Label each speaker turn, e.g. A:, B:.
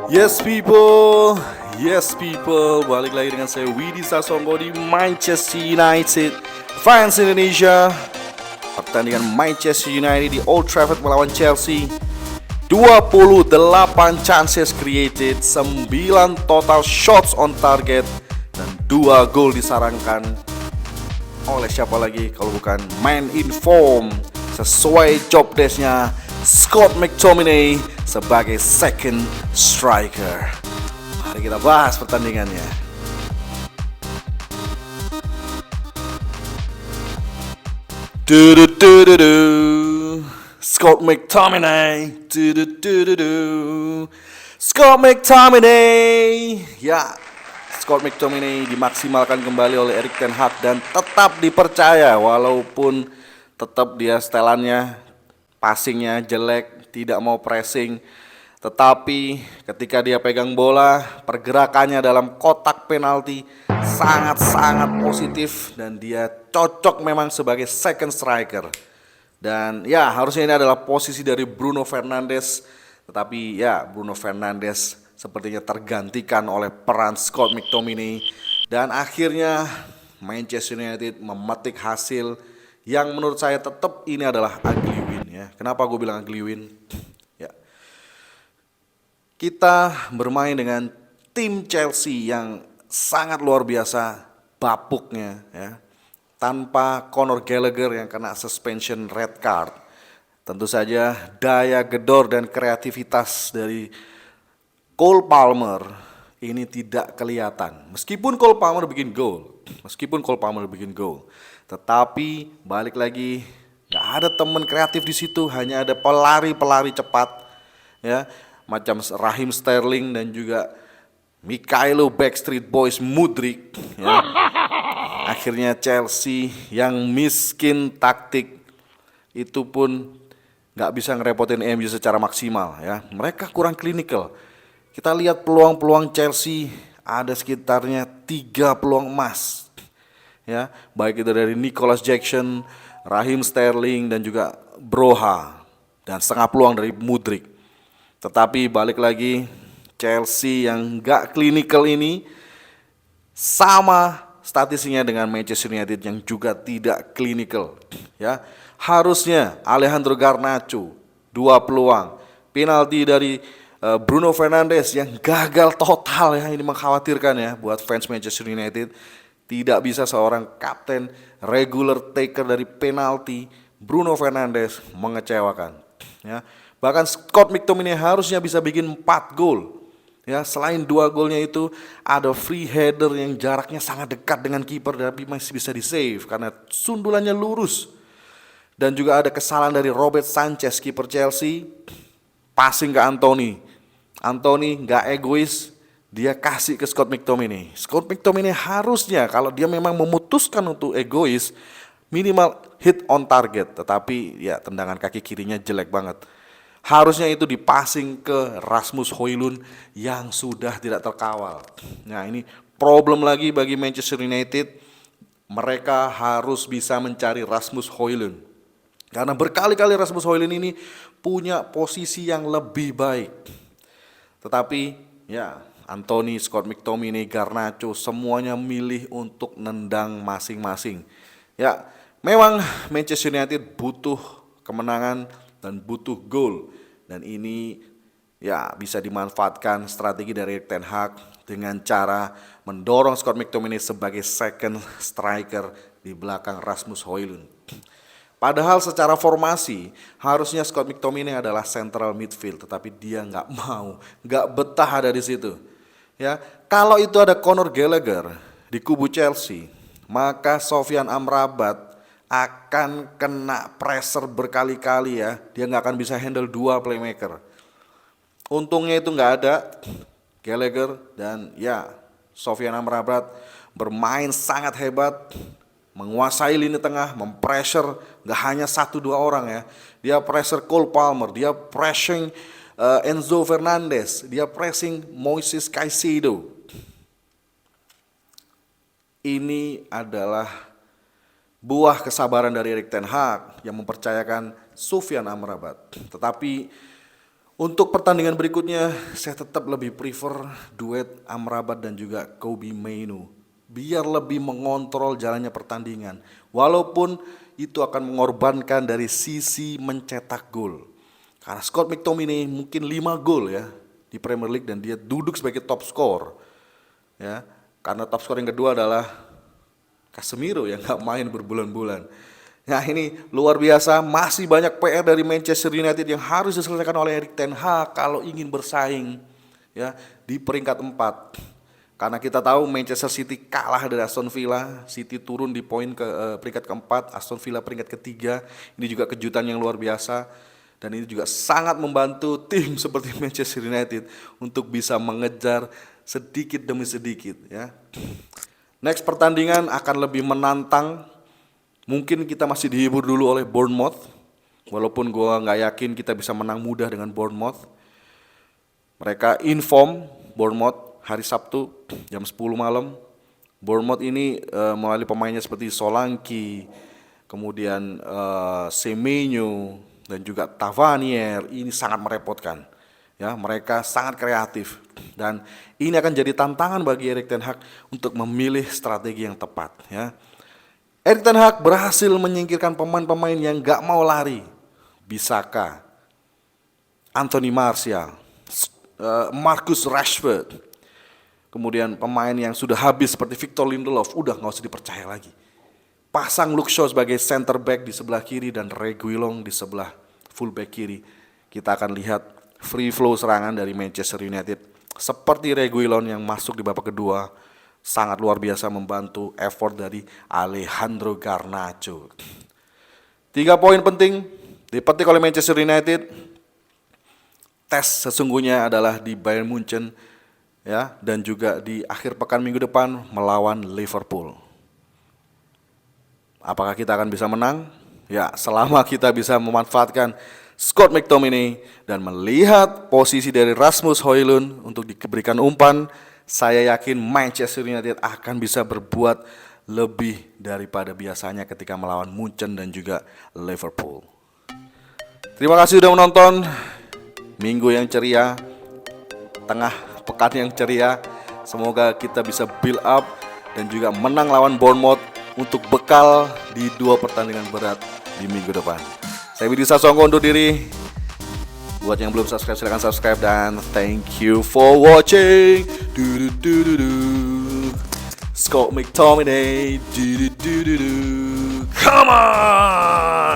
A: Yes people, balik lagi dengan saya Widi Sasongko di Manchester United. Fans Indonesia, pertandingan Manchester United di Old Trafford melawan Chelsea. 28 chances created, 9 total shots on target, dan 2 gol disarankan oleh siapa lagi kalau bukan man in form sesuai job desknya, Scott McTominay sebagai second striker. Mari kita bahas pertandingannya. Scott McTominay. Scott McTominay. Ya, Scott McTominay dimaksimalkan kembali oleh Erik ten Hag dan tetap dipercaya walaupun tetap dia setelannya passingnya jelek, tidak mau pressing. Tetapi ketika dia pegang bola, pergerakannya dalam kotak penalti sangat-sangat positif dan dia cocok memang sebagai second striker. Dan ya harusnya ini adalah posisi dari Bruno Fernandes, tetapi ya Bruno Fernandes sepertinya tergantikan oleh peran Scott McTominay. Dan akhirnya Manchester United memetik hasil yang menurut saya tetap ini adalah ugly win ya. Kenapa gue bilang ugly win? Ya, kita bermain dengan tim Chelsea yang sangat luar biasa bapuknya ya. Tanpa Conor Gallagher yang kena suspension red card. Tentu saja daya gedor dan kreativitas dari Cole Palmer ini tidak kelihatan. Meskipun Cole Palmer bikin gol, tetapi balik lagi nggak ada teman kreatif di situ, hanya ada pelari-pelari cepat, ya, macam Raheem Sterling dan juga Mikhailo Backstreet Boys Mudryk. Ya. Akhirnya Chelsea yang miskin taktik itu pun nggak bisa ngerepotin MU secara maksimal. Ya, mereka kurang klinikal. Kita lihat peluang-peluang Chelsea ada sekitarnya 3 peluang emas. Ya, baik itu dari Nicholas Jackson, Raheem Sterling dan juga Broha, dan setengah peluang dari Mudryk. Tetapi balik lagi Chelsea yang gak klinikal ini sama statistiknya dengan Manchester United yang juga tidak klinikal. Ya, harusnya Alejandro Garnacho 2 peluang, penalti dari Bruno Fernandes yang gagal total ya, ini mengkhawatirkan ya buat fans Manchester United. Tidak bisa seorang kapten regular taker dari penalti Bruno Fernandes mengecewakan. Ya, bahkan Scott McTominay harusnya bisa bikin 4 gol. Ya, selain 2 golnya itu ada free header yang jaraknya sangat dekat dengan kiper tapi masih bisa di save karena sundulannya lurus. Dan juga ada kesalahan dari Robert Sanchez kiper Chelsea, passing ke Anthony. Anthony nggak egois, dia kasih ke Scott McTominay. Scott McTominay harusnya kalau dia memang memutuskan untuk egois, minimal hit on target. Tetapi ya tendangan kaki kirinya jelek banget. Harusnya itu dipassing ke Rasmus Højlund yang sudah tidak terkawal. Nah, ini problem lagi bagi Manchester United. Mereka harus bisa mencari Rasmus Højlund. Karena berkali-kali Rasmus Højlund ini punya posisi yang lebih baik. Tetapi ya Anthony, Scott McTominay, Garnacho semuanya milih untuk nendang masing-masing. Ya, memang Manchester United butuh kemenangan dan butuh gol. Dan ini ya bisa dimanfaatkan strategi dari Erik ten Hag dengan cara mendorong Scott McTominay sebagai second striker di belakang Rasmus Højlund. Padahal secara formasi harusnya Scott McTominay adalah central midfield, tetapi dia nggak mau, nggak betah ada di situ. Ya, kalau itu ada Conor Gallagher di kubu Chelsea, maka Sofyan Amrabat akan kena pressure berkali-kali ya. Dia nggak akan bisa handle 2 playmaker. Untungnya itu nggak ada Gallagher dan ya Sofyan Amrabat bermain sangat hebat, menguasai lini tengah, mempressure nggak hanya 1-2 orang ya. Dia pressure Cole Palmer, dia pressing Enzo Fernandez, dia pressing Moises Caicedo. Ini adalah buah kesabaran dari Erik ten Hag yang mempercayakan Sofyan Amrabat. Tetapi Untuk pertandingan berikutnya, saya tetap lebih prefer duet Amrabat dan juga Kobbie Mainoo. Biar lebih mengontrol jalannya pertandingan. Walaupun itu akan mengorbankan dari sisi mencetak gol. Karena Scott McTominay mungkin 5 gol ya di Premier League dan dia duduk sebagai top skor. Ya, karena top skor yang kedua adalah Casemiro yang gak main berbulan-bulan. Nah ini luar biasa, masih banyak PR dari Manchester United yang harus diselesaikan oleh Erik ten Hag kalau ingin bersaing ya di peringkat 4. Karena kita tahu Manchester City kalah dari Aston Villa, City turun di poin ke peringkat keempat, Aston Villa peringkat ketiga. Ini juga kejutan yang luar biasa dan ini juga sangat membantu tim seperti Manchester United untuk bisa mengejar sedikit demi sedikit ya. Next pertandingan akan lebih menantang. Mungkin kita masih dihibur dulu oleh Bournemouth, walaupun gue nggak yakin kita bisa menang mudah dengan Bournemouth. Mereka inform Bournemouth hari Sabtu jam 10 malam. Bournemouth ini melalui pemainnya seperti Solanke, kemudian Semenyo dan juga Tavernier, ini sangat merepotkan. Ya, mereka sangat kreatif dan ini akan jadi tantangan bagi Erik ten Hag untuk memilih strategi yang tepat. Ya. Erik ten Hag berhasil menyingkirkan pemain-pemain yang gak mau lari. Bisaka, Anthony Martial, Marcus Rashford. Kemudian pemain yang sudah habis seperti Victor Lindelof, udah gak usah dipercaya lagi. Pasang Luke Shaw sebagai center back di sebelah kiri dan Reguilon di sebelah full back kiri. Kita akan lihat free flow serangan dari Manchester United. Seperti Reguilon yang masuk di babak kedua. Sangat luar biasa membantu effort dari Alejandro Garnacho. 3 poin penting dipetik oleh Manchester United. Tes sesungguhnya adalah di Bayern Munchen ya dan juga di akhir pekan minggu depan melawan Liverpool. Apakah kita akan bisa menang? Ya, selama kita bisa memanfaatkan Scott McTominay dan melihat posisi dari Rasmus Højlund untuk diberikan umpan, saya yakin Manchester United akan bisa berbuat lebih daripada biasanya ketika melawan Munchen dan juga Liverpool. Terima kasih sudah menonton. Minggu yang ceria, tengah pekan yang ceria. Semoga kita bisa build up dan juga menang lawan Bournemouth untuk bekal di 2 pertandingan berat di minggu depan. Saya Widhi Sasongko undur diri. Buat yang belum subscribe silahkan subscribe dan thank you for watching. Scott McTominay. Come on.